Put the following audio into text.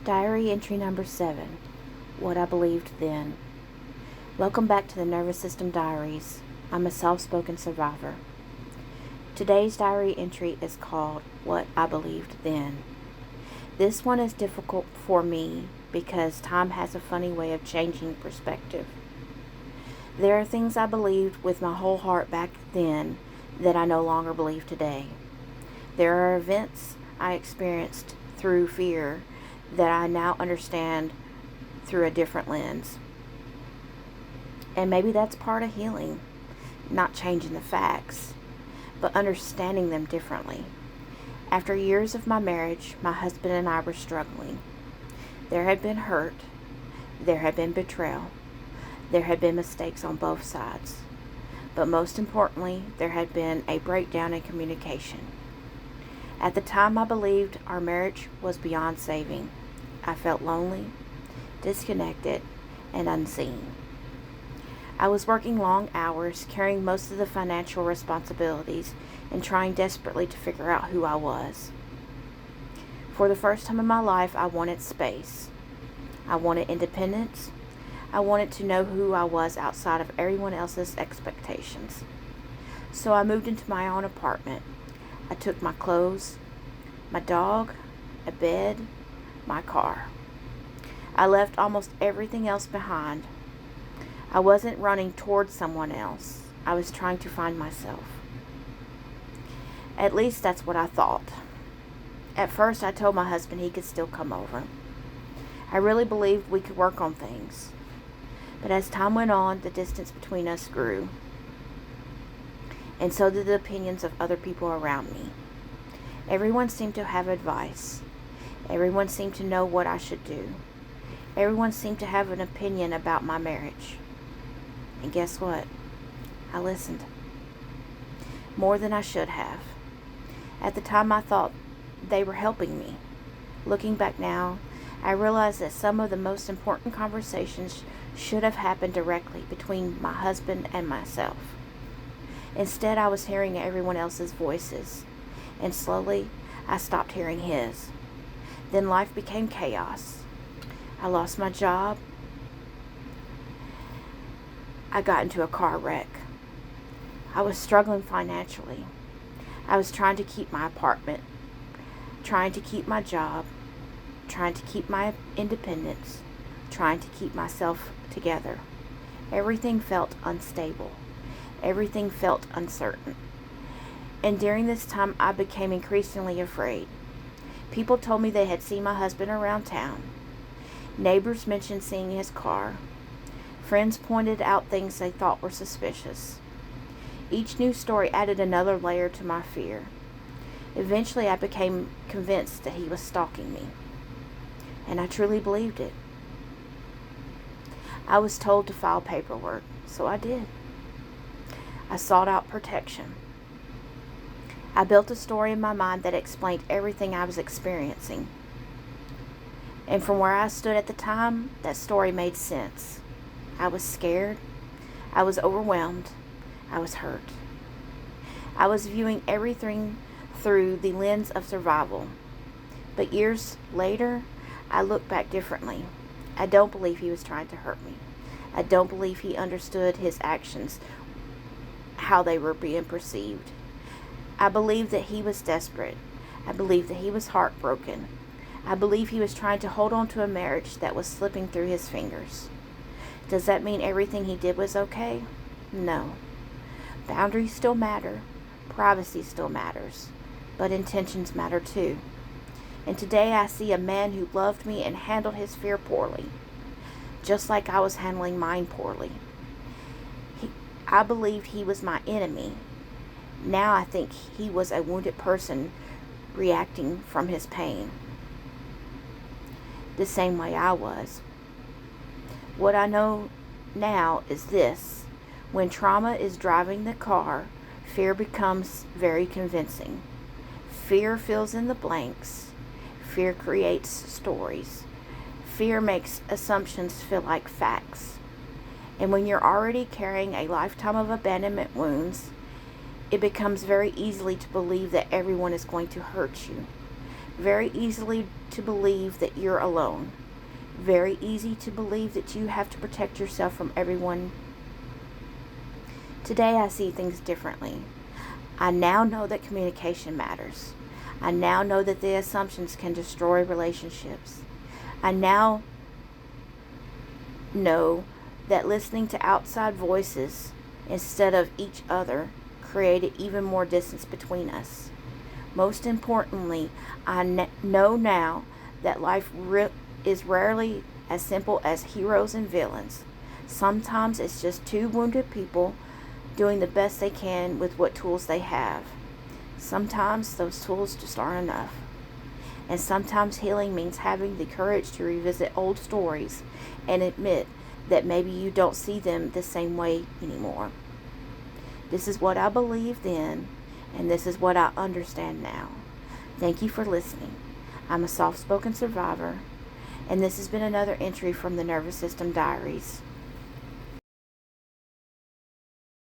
Diary entry number 7. What I believed then. Welcome back to the Nervous System Diaries. I'm a soft-spoken survivor. Today's diary entry is called What I Believed Then. This one is difficult for me because time has a funny way of changing perspective. There are things I believed with my whole heart back then that I no longer believe today. There are events I experienced through fear that I now understand through a different lens. And maybe that's part of healing, not changing the facts, but understanding them differently. After years of my marriage, my husband and I were struggling. There had been hurt, there had been betrayal, there had been mistakes on both sides, but most importantly, there had been a breakdown in communication. At the time, I believed our marriage was beyond saving. I felt lonely, disconnected, and unseen. I was working long hours, carrying most of the financial responsibilities, and trying desperately to figure out who I was. For the first time in my life, I wanted space. I wanted independence. I wanted to know who I was outside of everyone else's expectations. So I moved into my own apartment. I took my clothes, my dog, a bed, my car. I left almost everything else behind. I wasn't running towards someone else. I was trying to find myself. At least that's what I thought. At first, I told my husband he could still come over. I really believed we could work on things. But as time went on, the distance between us grew. And so did the opinions of other people around me. Everyone seemed to have advice. Everyone seemed to know what I should do. Everyone seemed to have an opinion about my marriage. And guess what? I listened. More than I should have. At the time, I thought they were helping me. Looking back now, I realize that some of the most important conversations should have happened directly between my husband and myself. Instead, I was hearing everyone else's voices, and slowly, I stopped hearing his. Then life became chaos. I lost my job. I got into a car wreck. I was struggling financially. I was trying to keep my apartment, trying to keep my job, trying to keep my independence, trying to keep myself together. Everything felt unstable. Everything felt uncertain. And during this time, I became increasingly afraid. People told me they had seen my husband around town. Neighbors mentioned seeing his car. Friends pointed out things they thought were suspicious. Each new story added another layer to my fear. Eventually, I became convinced that he was stalking me. And I truly believed it. I was told to file paperwork, so I did. I sought out protection. I built a story in my mind that explained everything I was experiencing. And from where I stood at the time, that story made sense. I was scared. I was overwhelmed. I was hurt. I was viewing everything through the lens of survival. But years later, I look back differently. I don't believe he was trying to hurt me. I don't believe he understood his actions, how they were being perceived. I believe that he was desperate. I believe that he was heartbroken. I believe he was trying to hold on to a marriage that was slipping through his fingers. Does that mean everything he did was okay? No. Boundaries still matter. Privacy still matters. But intentions matter too. And today I see a man who loved me and handled his fear poorly, just like I was handling mine poorly. I believed he was my enemy. Now I think he was a wounded person reacting from his pain, the same way I was. What I know now is this: when trauma is driving the car, fear becomes very convincing. Fear fills in the blanks. Fear creates stories. Fear makes assumptions feel like facts. And when you're already carrying a lifetime of abandonment wounds, it becomes very easily to believe that everyone is going to hurt you. Very easily to believe that you're alone. Very easy to believe that you have to protect yourself from everyone. Today I see things differently. I now know that communication matters. I now know that the assumptions can destroy relationships. I now know that listening to outside voices instead of each other created even more distance between us. Most importantly, I know now that life is rarely as simple as heroes and villains. Sometimes it's just two wounded people doing the best they can with what tools they have. Sometimes those tools just aren't enough. And sometimes healing means having the courage to revisit old stories and admit that maybe you don't see them the same way anymore. This is what I believed then, and this is what I understand now. Thank you for listening. I'm a soft-spoken survivor, and this has been another entry from the Nervous System Diaries.